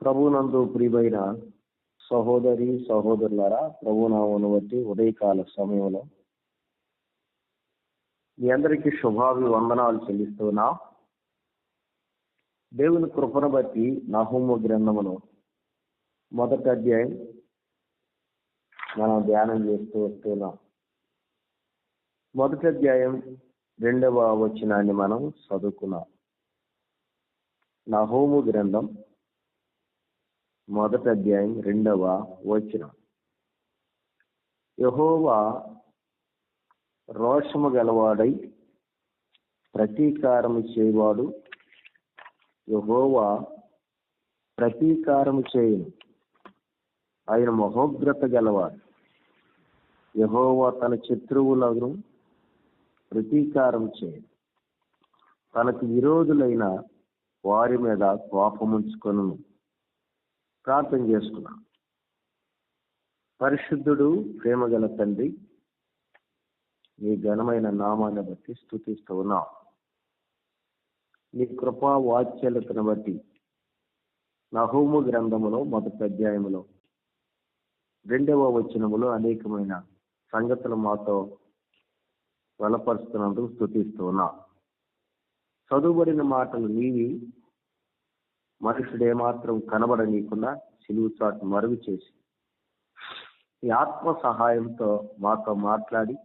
ప్రభునందు ప్రియమైన సహోదరి సహోదరులారా, ప్రభునామమును బట్టి ఉదయకాల సమయంలో మీ అందరికీ శుభాభివందనాలు చెల్లిస్తున్నా. దేవుని కృపను బట్టి నహూము గ్రంథమును మొదటి అధ్యాయం మనం ధ్యానం చేస్తూ వస్తున్నాం. మొదటి అధ్యాయం 2వ వచనాన్ని మనం చదువుకున్నాం. నహూము గ్రంథం మొదటి అధ్యాయం 2వ వచనం. యెహోవా రోషము గలవాడై ప్రతీకారము చేయవాడు, యెహోవా ప్రతీకారము చేయును, ఆయన మహోగ్రత గలవాడు. యెహోవా తన శత్రువులను ప్రతీకారం చేయను, తనకు విరోధులైన వారి మీద కోపముంచుకొను. ప్రార్థన చేసుకున్నాం. పరిశుద్ధుడు, ప్రేమగల తండ్రి, నీ ఘనమైన నామాన్ని బట్టి స్తుతిస్తూ ఉన్నాం. నీ కృపా వాత్సల్యతను బట్టి నహూము గ్రంథములో మొదటి అధ్యాయములో 2వ వచనములో అనేకమైన సంగతులు మాతో వెలపరుస్తున్నందుకు స్తుతిస్తూ ఉన్నాం. చదువుబడిన మాటలు నీవి, మనుషుడేమాత్రం కనబడనీయకుండా సిలువు చాటు మరుగు చేసి ఈ ఆత్మ సహాయంతో మాతో మాట్లాడి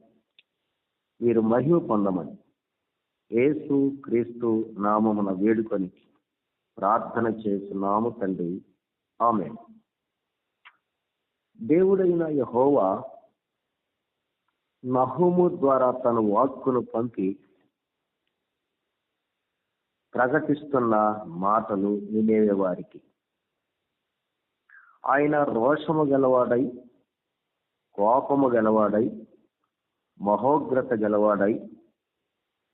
మీరు మహిమ పొందమని యేసు క్రీస్తు నామమున వేడుకొని ప్రార్థన చేస్తున్నాము తండ్రి, ఆమేన్. దేవుడైన యెహోవా నహూము ద్వారా తన వాక్కును పంపి ప్రకటిస్తున్న మాటలు నినేవే వారికి. ఆయన రోషము గలవాడై, కోపము గలవాడై, మహోగ్రత గలవాడై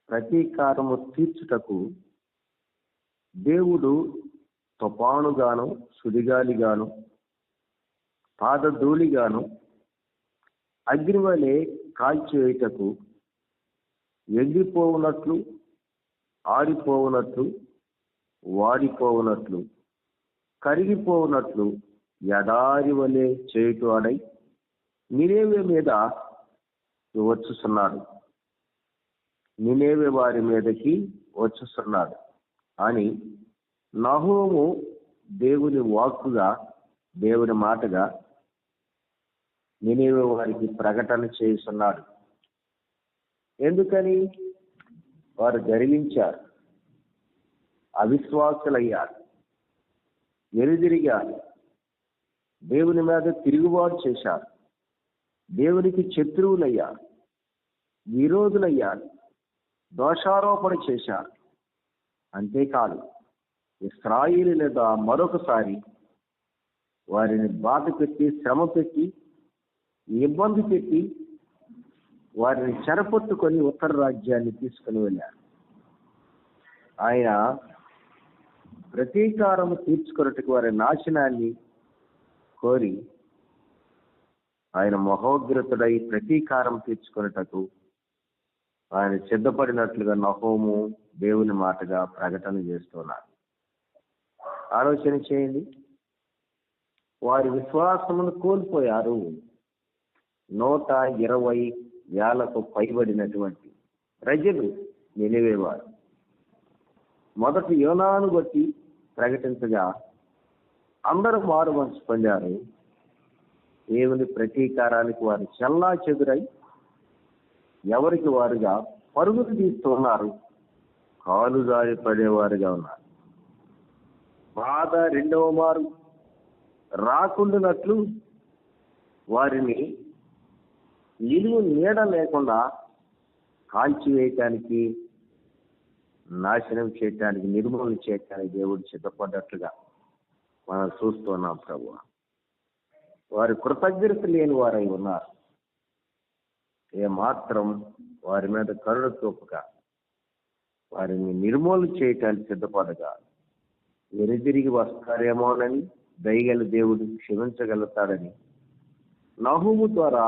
ప్రతీకారము తీర్చుటకు దేవుడు తుఫానుగాను, సుడిగాలిగాను, పాదధూళిగాను, అగ్నివలే కాల్చివేయుటకు, ఎండిపోవునట్లు, ఆరిపోవునట్లు, వాడిపోవునట్లు, కరిగిపోవునట్లు ఎడారి వలె చేయువాడై నినేవే మీద వచ్చుస్తున్నాడు, నినేవే వారి మీదకి వచ్చుస్తున్నాడు అని నహూము దేవుని వాక్కుగా, దేవుని మాటగా నినేవే వారికి ప్రకటన చేస్తున్నాడు. ఎందుకని? వారు గర్వించారు, అవిశ్వాసులయ్యారు, వెనుదిరిగారు, దేవుని మీద తిరుగుబాటు చేశారు, దేవునికి శత్రువులయ్యారు, విరోధులయ్యారు, దోషారోపణ చేశారు. అంతేకాదు, ఇశ్రాయేలు లేదా మరొకసారి వారిని బాధ పెట్టి, శ్రమ పెట్టి, ఇబ్బంది పెట్టి వారిని చెరపట్టుకొని ఉత్తర రాజ్యాన్ని తీసుకుని వెళ్ళారు. ఆయన ప్రతీకారం తీర్చుకున్నట్టుకు వారి నాశనాన్ని కోరి ఆయన మహోగ్రతుడై ప్రతీకారం తీర్చుకున్నటకు ఆయన సిద్ధపడినట్లుగా నహూము దేవుని మాటగా ప్రకటన చేస్తున్నారు. ఆలోచన చేయండి. వారి విశ్వాసమును కోల్పోయారు. 120,000కు పైబడినటువంటి ప్రజలు నినివేవారు. మొదటి యోనాను బట్టి ప్రకటించగా అందరూ మారు మనసు పొందారు. దేవుని ప్రతీకారానికి వారు చెల్లా చెదురై ఎవరికి వారుగా పరుగులు తీస్తున్నారు, కాలు జారి పడేవారుగా ఉన్నారు. బాధ రెండవ మారు రాకుండానట్లు వారిని నిలువు నీడ లేకుండా కాల్చివేయటానికి, నాశనం చేయటానికి, నిర్మూలన చేయటానికి దేవుడు సిద్ధపడ్డట్లుగా మనం చూస్తున్నాం. ప్రభువా, వారి కృతజ్ఞత లేని వారై ఉన్నారు. ఏమాత్రం వారి మీద కరుణ చూపక వారిని నిర్మూలన చేయటానికి సిద్ధపడగా వెనుదిరిగి వస్తారేమోనని, దయగల దేవుడు క్షమించగలుగుతాడని నహూము ద్వారా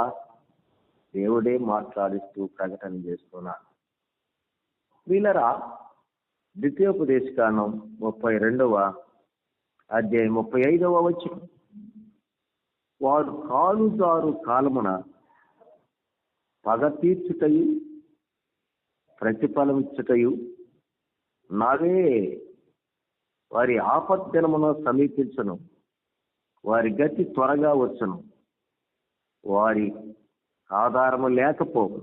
దేవుడే మాట్లాడిస్తూ ప్రకటన చేస్తున్నారు. వీళ్ళరా ద్వితీయోపదేశకాండం 32వ అధ్యాయం 35 వారు కాలుదారు కాలమున పగ తీర్చుటయు ప్రతిఫలమిచ్చుటయు నావే. వారి ఆపద్దినమున సమీపించను, వారి గతి త్వరగా వచ్చును, వారి ఆధారము లేకపోవు.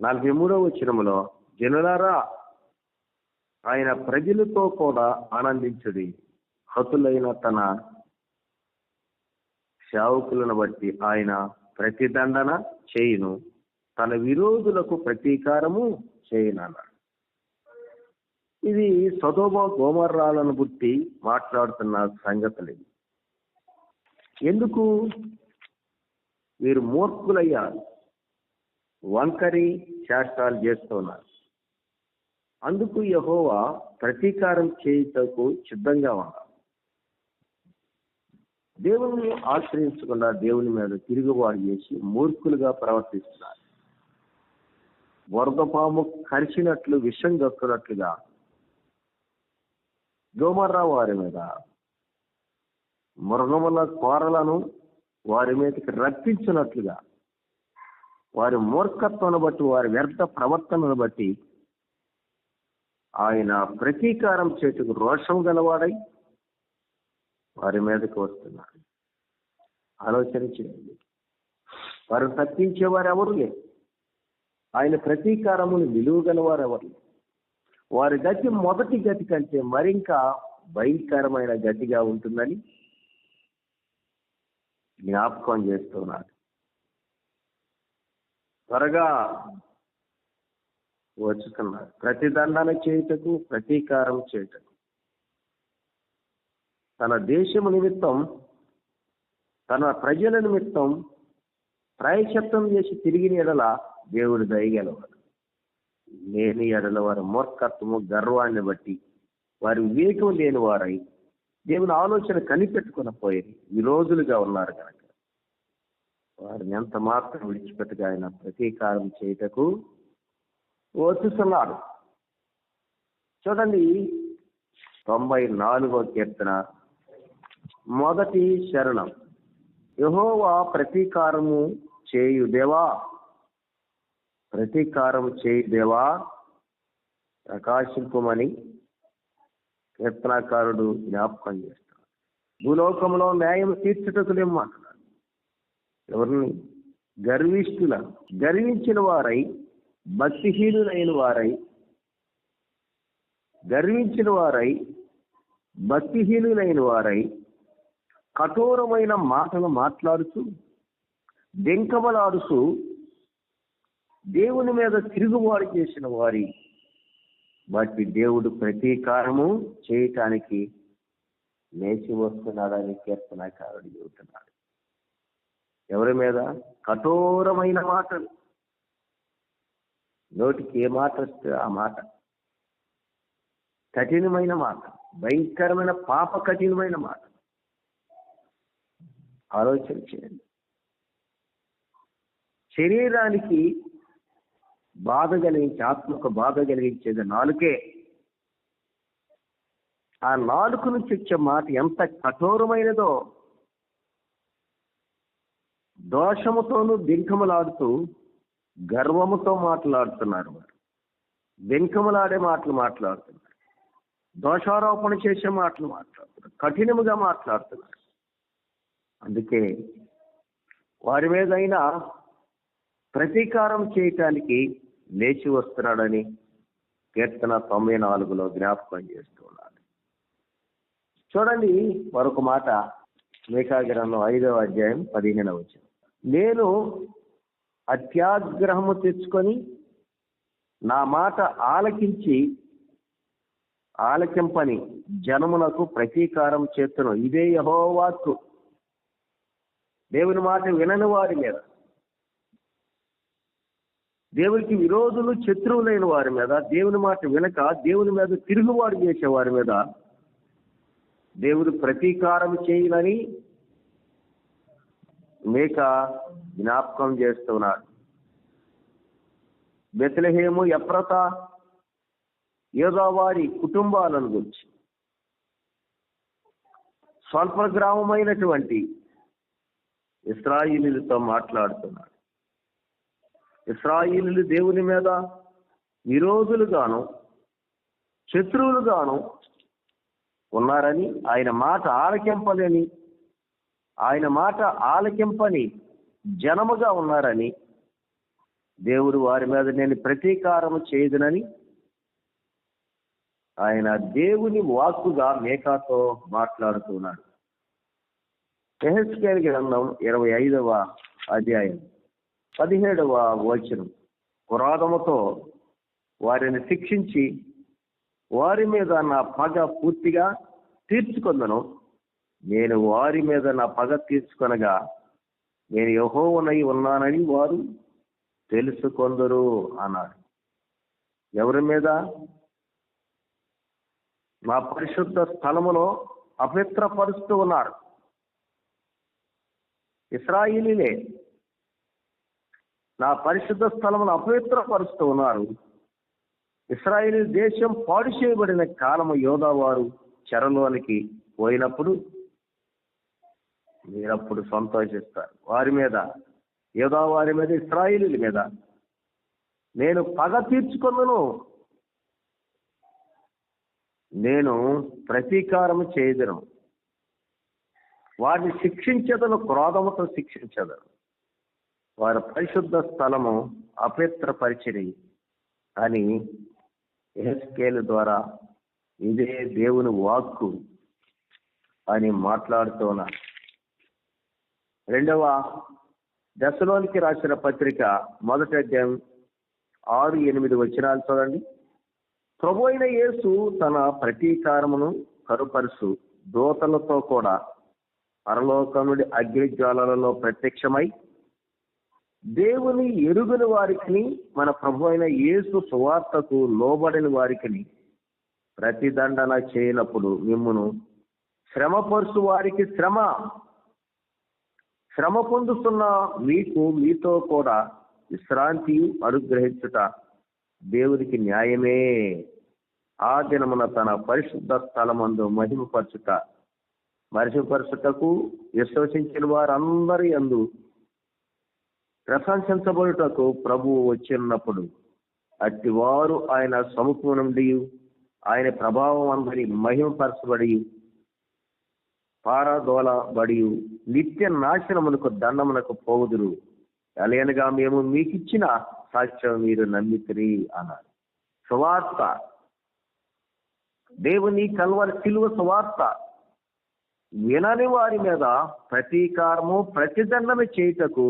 43 జనులారా, ఆయన ప్రజలతో కూడా ఆనందించుడి. హతులైన తన సేవకులను బట్టి ఆయన ప్రతిదండన చేయును, తన విరోధులకు ప్రతీకారము చేయనన్నాడు. ఇది సొదొమ గొమొర్రాలను బుట్టి మాట్లాడుతున్న సంగతులు. ఎందుకు వీరు మూర్ఖులయ్యారు, వంకరి చేష్టాలు చేస్తున్నారు. అందుకు యెహోవా ప్రతీకారం చేయుటకు సిద్ధంగా ఉన్నారు. దేవుని ఆశ్రయించకుండా దేవుని మీద తిరుగుబాటు చేసి మూర్ఖులుగా ప్రవర్తిస్తున్నారు. వరదపాము కరిచినట్లు విషం గక్కునట్లుగా గొమొర్రా వారి మీద మృగముల కోరలను వారి మీదకి రప్పించినట్లుగా వారి మూర్ఖత్వాన్ని బట్టి, వారి వ్యర్థ ప్రవర్తనను బట్టి ఆయన ప్రతీకారం చేటుకు రోషం గలవాడై వారి మీదకి వస్తున్నారు. ఆలోచన చేయండి. వారు తప్పించేవారు ఎవరు లేరు. ఆయన ప్రతీకారమును విలువ గలవారు ఎవరు లేరు. వారి గతి మొదటి గతి కంటే మరింకా భయంకరమైన గతిగా ఉంటుందని జ్ఞాపకం చేస్తున్నారు. త్వరగా వచ్చుతున్నారు. ప్రతిదండన చేయుటకు, ప్రతీకారం చేయుటకు. తన దేశము నిమిత్తం, తన ప్రజల నిమిత్తం ప్రాయశ్చిత్తం చేసి తిరిగిన ఎడల దేవుడు దయగలవాడు. లేని ఎడల వారి మూర్ఖత్వము గర్వాన్ని బట్టి వారి వివేకం లేని వారై దేవుని ఆలోచన కనిపెట్టుకుని పోయేది విరోధులుగా ఉన్నారు కనుక వారిని ఎంత మాత్రం విడిచిపెట్టగా ఆయన ప్రతీకారం చేయుటకు వచ్చుతున్నారు. చూడండి, 94వ కీర్తన మొదటి శరణం. యెహోవా ప్రతీకారము చేయు దేవా, ప్రతీకారం చేయు దేవా ప్రకాశింపుమని కీర్తనాకారుడు జ్ఞాపకం చేస్తాడు. భూలోకంలో న్యాయం తీర్చుటకు లేమంటున్నాడు. ఎవరిని? గర్విష్ఠుల, గర్వించిన వారై, భక్తిహీనులైన వారై, గర్వించిన వారై, భక్తిహీనులైన వారై కఠోరమైన మాటలు మాట్లాడుతూ, దెంకమలాడుతూ దేవుని మీద తిరుగుబాటు చేసిన వారి బట్టి దేవుడు ప్రతీకారము చేయటానికి లేచి వస్తున్నాడని కీర్తనాకారుడు చెబుతున్నాడు. ఎవరి మీద? కఠోరమైన మాటలు. నోటికి ఏ మాట వస్తే ఆ మాట, కఠినమైన మాట, భయంకరమైన పాప కఠినమైన మాట. ఆలోచన చేయండి. శరీరానికి బాధ కలిగించి, ఆత్మకు బాధ కలిగించేది నాలుకే. ఆ నాలుక నుంచి వచ్చే మాట ఎంత కఠోరమైనదో, దోషముతోనూ బెంకములాడుతూ గర్వముతో మాట్లాడుతున్నారు. వారు బెంకములాడే మాటలు మాట్లాడుతున్నారు, దోషారోపణ చేసే మాటలు మాట్లాడుతున్నారు, కఠినముగా మాట్లాడుతున్నారు. అందుకే వారి మీద అయినా ప్రతీకారం చేయటానికి లేచి వస్తున్నాడని కీర్తన 94లో జ్ఞాపకం చేస్తున్నాడు. చూడండి మరొక మాట, మీకా గ్రంథం 5వ అధ్యాయం 15వ వచనం. నేను అత్యాగ్రహము తెచ్చుకొని నా మాట ఆలకింపని జనములకు ప్రతీకారం చేస్తును. ఇదే యెహోవా వాక్కు. దేవుని మాట వినని వారి మీద, దేవునికి విరోధులు, శత్రువులైన వారి మీద, దేవుని మాట వినక దేవుని మీద తిరుగుబాటు చేసే వారి మీద దేవుడు ప్రతీకారం చేయనని మీకా జ్ఞాపకం చేస్తున్నాడు. బెత్లెహేము, ఎఫ్రాతా, యూదా వారి కుటుంబాలను గురించి స్వల్ప గ్రామమైనటువంటి ఇశ్రాయేలీయులతో మాట్లాడుతున్నాడు. ఇశ్రాయేలీయులు దేవుని మీద విరోధులుగాను శత్రువులుగాను ఉన్నారని, ఆయన మాట ఆలకింపని జనముగా ఉన్నారని, దేవుడు వారి మీద నేను ప్రతీకారము చేయదునని ఆయన దేవుని వాక్కుగా మీకాతో మాట్లాడుతున్నాడు. యెహెజ్కేలు గ్రంథం 25వ అధ్యాయం 17వ వచనం. క్రోధముతో వారిని శిక్షించి వారి మీద నా పగ పూర్తిగా తీర్చుకొందును. నేను వారి మీద నా పగ తీర్చుకొనగా నేను యెహోవానై ఉన్నానని వారు తెలుసుకొందురు అన్నాడు. ఎవరి మీద? నా పరిశుద్ధ స్థలములో అపవిత్రపరుస్తూ ఉన్నారు. ఇశ్రాయేలీలే నా పరిశుద్ధ స్థలమును అపవిత్రపరుస్తూ ఉన్నారు. ఇశ్రాయేలు దేశం పాడు చేయబడిన కాలము యోధా వారు చెరలోనికి పోయినప్పుడు మీరప్పుడు సంతోషిస్తారు. వారి మీద, యోధా వారి మీద, ఇశ్రాయేలీల మీద నేను పగ తీర్చుకొందును, నేను ప్రతీకారము చేయదును, వారిని శిక్షించదను, క్రోధముతో శిక్షించదను, వారి పరిశుద్ధ స్థలము అపవిత్రపరిచిరి అని యెహెజ్కేలు ద్వారా ఇదే దేవుని వాక్కు అని మాట్లాడుతూ ఉన్నారు. 2వ దశలోనికి రాసిన పత్రిక 1వ అధ్యాయం 6-8 వచనాలు చూడండి. ప్రభు అయిన యేసు తన ప్రతీకారమును కరుపరుసు దూతలతో కూడా పరలోకం నుండి అగ్నిజ్వాలలలో ప్రత్యక్షమై దేవుని ఎరుగని వారికి, మన ప్రభు అయిన యేసు సువార్తకు లోబడిన వారికి ప్రతిదండన చేయనప్పుడు మిమ్మును శ్రమపరుచు వారికి శ్రమ పొందుతున్న మీకు మీతో కూడా విశ్రాంతి అనుగ్రహించుట దేవునికి న్యాయమే. ఆ దినమున తన పరిశుద్ధ స్థలమందు మహిమపరచుటకు విశ్వసించిన వారందరి యందు ప్రశంసించబడుటకు ప్రభువు వచ్చినప్పుడు అట్టివారు ఆయన సముఖము నుండి ఆయన ప్రభావం అందరి మహిమపరచబడి పారదోలబడి నిత్య నాశనమునకు దండమునకు పోవుదురు. అలయనగా మేము మీకిచ్చిన సాక్ష్యం మీరు నమ్మితిరి అన్నారు. సువార్త, దేవుని కల్వరి శిలువ సువార్త వినని వారి మీద ప్రతీకారము ప్రతిదండన చేయుటకు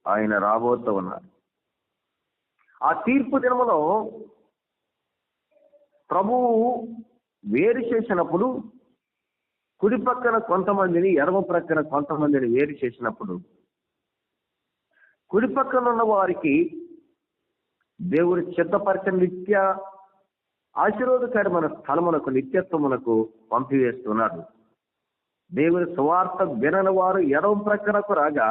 ఆయన రాబోతూ ఉన్నారు. ఆ తీర్పు దినములో ప్రభువు వేరు చేసినప్పుడు, కుడి పక్కన కొంతమందిని, ఎడమ ప్రక్కన కొంతమందిని వేరు చేసినప్పుడు, కుడి పక్కన ఉన్న వారికి దేవుడు సిద్ధపరిచిన నిత్య ఆశీర్వాదకరమైన స్థలమునకు, నిత్యత్వమునకు పంపివేస్తున్నాడు. దేవుని సువార్త వినని వారు ఎడమ ప్రక్కనకు రాగా,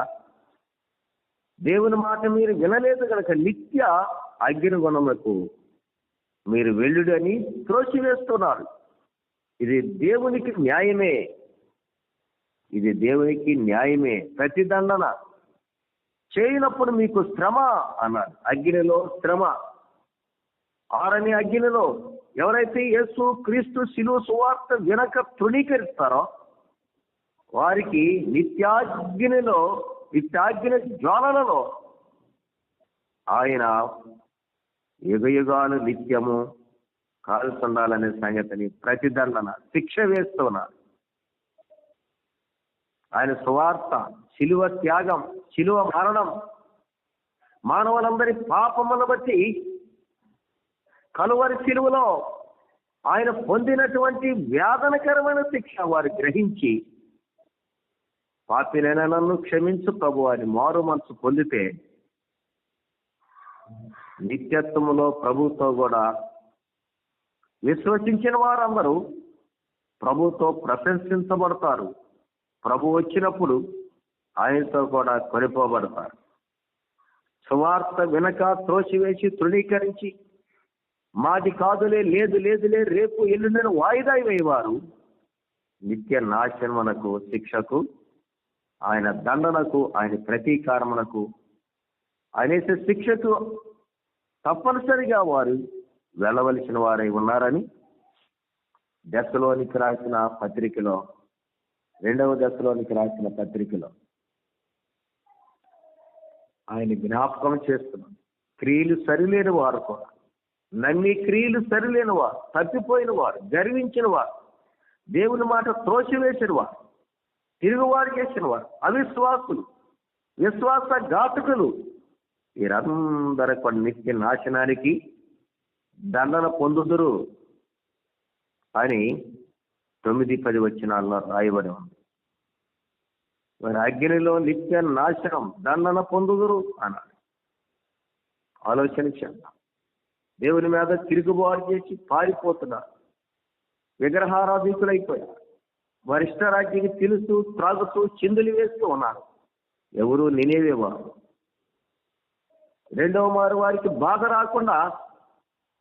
దేవుని మాట మీరు వినలేదు కనుక నిత్య అగ్నిగుణములకు మీరు వెళ్ళుడు అని త్రోసివేస్తున్నారు. ఇది దేవునికి న్యాయమే. ప్రతిదండన చేయనప్పుడు మీకు శ్రమ అన్నారు. అగ్నిలో శ్రమ, ఆరని అగ్నిలో ఎవరైతే యేసు క్రీస్తు శిలువ సువార్త వినక తృణీకరిస్తారో వారికి నిత్యాగ్ని జ్వాలలలో ఆయన యుగయుగాలు నిత్యము కాల్చుండాలనే సంగతిని ప్రతిదండన శిక్ష వేస్తున్నారు. ఆయన సువార్త, శిలువ త్యాగం, శిలువ మరణం, మానవులందరి పాపములను బట్టి కలువరి శిలువలో ఆయన పొందినటువంటి వేదనకరమైన శిక్ష వారు గ్రహించి, పాపినైన నన్ను క్షమించు ప్రభు అని మారు మనసు పొందితే నిత్యత్వములో ప్రభుతో కూడా విశ్వసించిన వారందరూ ప్రభుతో ప్రశంసించబడతారు. ప్రభు వచ్చినప్పుడు ఆయనతో కూడా కొనిపోబడతారు. సువార్త వినక త్రోసివేసి తృణీకరించి మాది కాదులే, లేదులే, రేపు ఎల్లుండని వాయిదా వేయవారు నిత్య నాశనమునకు, శిక్షకు, ఆయన దండనకు, ఆయన ప్రతీకారమునకు, ఆయన వేసే శిక్షకు తప్పనిసరిగా వారు వెళ్ళవలసిన వారై ఉన్నారని దశలోనికి రాసిన పత్రికలో, 2వ దశలోనికి రాసిన పత్రికలో ఆయన జ్ఞాపకం చేస్తున్నాడు. క్రియలు సరిలేని వారు కూడా, నమ్మి క్రియలు సరిలేని వారు, తప్పిపోయిన వారు, గర్వించిన వారు, దేవుని మాట త్రోసివేసిన వారు, తిరుగువారు చేసిన వారు, అవిశ్వాసులు, విశ్వాస ఘాతకులు, వీరందరూ కూడా నిత్య నాశనానికి దండన పొందుదురు అని 9-10 వచనాల్లో రాయబడి ఉంది. మరి అగ్నిలో నిత్య నాశనం, దండన పొందుదురు అన్నాడు. ఆలోచన చేద్దాం. దేవుని మీద తిరుగుబాటు చేసి పారిపోతున్నారు, విగ్రహారాధికులైపోయారు, వరిష్ఠరాజ్యానికి తిలుస్తూ త్రాగుతూ చిందులు వేస్తూ ఉన్నారు. ఎవరు నినేవే వారు. 2వ మారు వారికి బాధ రాకుండా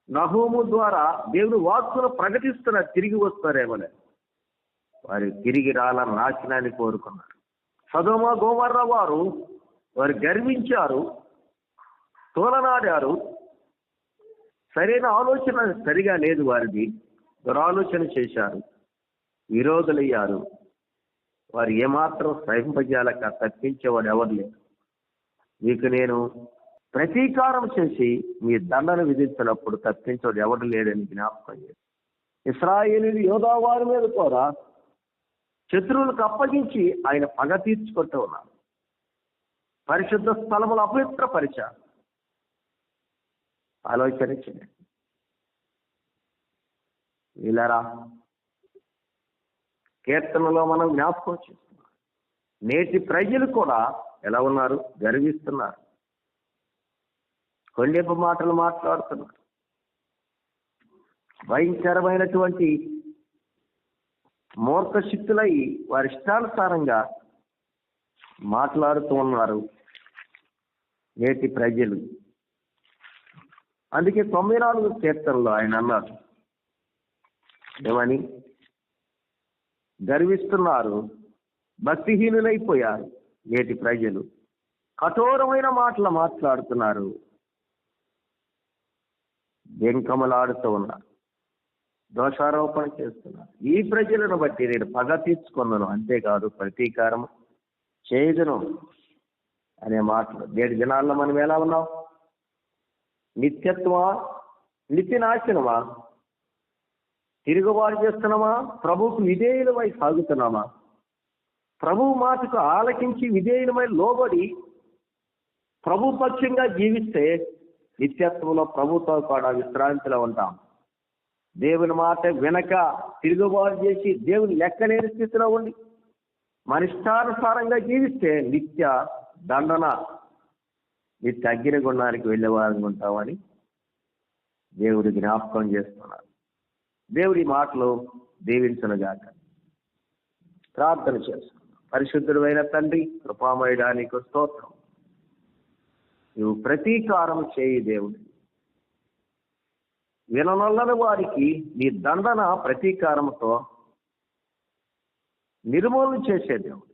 నహూము ద్వారా దేవుని వాక్కును ప్రకటిస్తున్నారు, తిరిగి వస్తారేమోలే. వారు తిరిగి రాల నాశనాన్ని కోరుకున్నారు. సదోమ గోమర్ర వారు గర్వించారు, తోలనాడారు. సరైన ఆలోచన సరిగా లేదు వారిది, దురాలోచన చేశారు, విరోధులయ్యారు. వారు ఏమాత్రం సహింపజాలక తప్పించేవాడు ఎవరు లేరు. మీకు నేను ప్రతీకారం చేసి మీ దండను విధించినప్పుడు తప్పించేవాడు ఎవడు లేడని జ్ఞాపకం చేసి, ఇశ్రాయేలీయులు యోధా వారి మీద కూడా శత్రువులకు అప్పగించి ఆయన పగ తీర్చుకుంటూ ఉన్నారు. పరిశుద్ధ స్థలములు అపవిత్రపరిచారు. ఆలోచన చేయండి. వీళ్ళరా కీర్తనలో మనం జ్ఞాపకం చేస్తున్నాం. నేటి ప్రజలు కూడా ఎలా ఉన్నారు? గర్విస్తున్నారు, కొండెపు మాటలు మాట్లాడుతున్నారు, భయంకరమైనటువంటి మూర్ఖశక్తులై వారి ఇష్టానుసారంగా మాట్లాడుతూ ఉన్నారు నేటి ప్రజలు. అందుకే 94 కీర్తనలో ఆయన అన్నారు ఏమని? గర్విస్తున్నారు, భక్తిహీనులైపోయారు నేటి ప్రజలు, కఠోరమైన మాటలు మాట్లాడుతున్నారు, వెంకమలాడుతూ ఉన్నారు, దోషారోపణ చేస్తున్నారు. ఈ ప్రజలను బట్టి నేను పగ తీర్చుకున్నాను, అంతేకాదు ప్రతీకారం చేయదును అనే మాటలు. నేటి దినాల్లో మనం ఎలా ఉన్నాం? నిత్యత్వమా, నిత్య నాశనమా? తిరుగుబాటు చేస్తున్నామా? ప్రభువుకు విధేయులమై సాగుతున్నామా? ప్రభువు మాటకు ఆలకించి విధేయులమై లోబడి ప్రభు పక్షంగా జీవిస్తే నిత్యత్వంలో ప్రభుతో కూడా విశ్రాంతిలో ఉంటాం. దేవుని మాట వెనక తిరుగుబాటు చేసి దేవుని లెక్కలేని స్థితిలో ఉండి మన ఇష్టానుసారంగా జీవిస్తే నిత్య దండన, నిత్య అగ్నిగుండానికి వెళ్ళేవారు ఉంటామని దేవుడి జ్ఞాపకం చేస్తున్నారు. దేవుడి మాటలు దీవించునుగాక. ప్రార్థన చేస్తున్నాం. పరిశుద్ధుడైన తండ్రి, కృపామయుడా, నీకు స్తోత్రం. నువ్వు ప్రతీకారం చేయి దేవుడు. విననొల్లని వారికి నీ దండన ప్రతీకారంతో నిర్మూలన చేసే దేవుడు.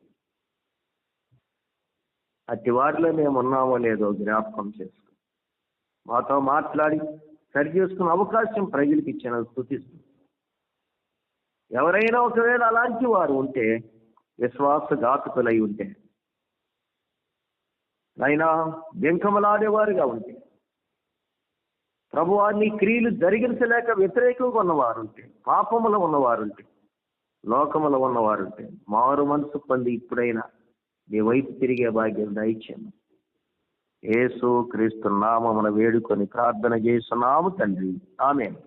అట్టి వారిలో మేము ఉన్నామో లేదో జ్ఞాపకం చేసుకో. మాతో మాట్లాడి సరి చేసుకున్న అవకాశం ప్రజలకు ఇచ్చిన స్తుతిస్తూ, ఎవరైనా ఒకవేళ అలాంటి వారు ఉంటే, విశ్వాసఘాతకులై ఉంటే, అయినా వెంకమలాడేవారుగా ఉంటే, ప్రభువాన్ని క్రియలు జరిగించలేక వ్యతిరేకంగా ఉన్నవారుంటే, పాపములో ఉన్నవారుంటే, లోకములో ఉన్నవారుంటే, మారు మనసు పొంది ఇప్పుడైనా నీ వైపు తిరిగే భాగ్యం దయచేయము. యేసు క్రీస్తు నామమున వేడుకొని ప్రార్థన చేస్తున్నాము తండ్రి, ఆమేన్.